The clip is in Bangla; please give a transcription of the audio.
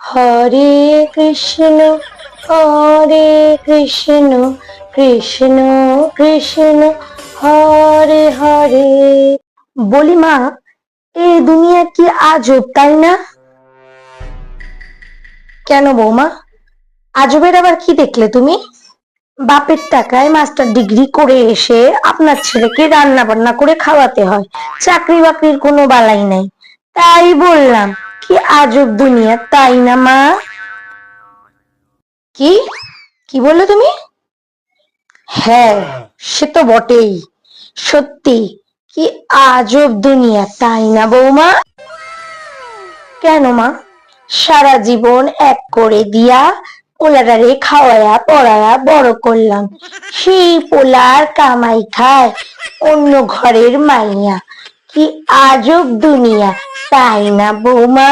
হরে কৃষ্ণ হরে কৃষ্ণ কৃষ্ণ কৃষ্ণ হরে হরে। বলি মা, এই দুনিয়া কি আজব, তাই না? কেন বৌমা, আজবের আবার কি দেখলে তুমি? বাপের টাকায় মাস্টার ডিগ্রি করে এসে আপনার ছেলেকে রান্না বান্না করে খাওয়াতে হয়, চাকরি বাকরির কোনো বালাই নাই। তাই বললাম, কি আজব দুনিয়া, তাই না মা? কি কি বললে তুমি? হ্যাঁ, সে তো বটেই। সত্যি, কি আজব দুনিয়া, তাই না বৌমা? কেন মা, সারা জীবন এক করে দিয়া পোলাটারে খাওয়ায়া পড়ায়া বড় করলাম, সেই পোলার কামাই খায় অন্য ঘরের মাইয়া। কি আজব দুনিয়া, তাই না বৌমা?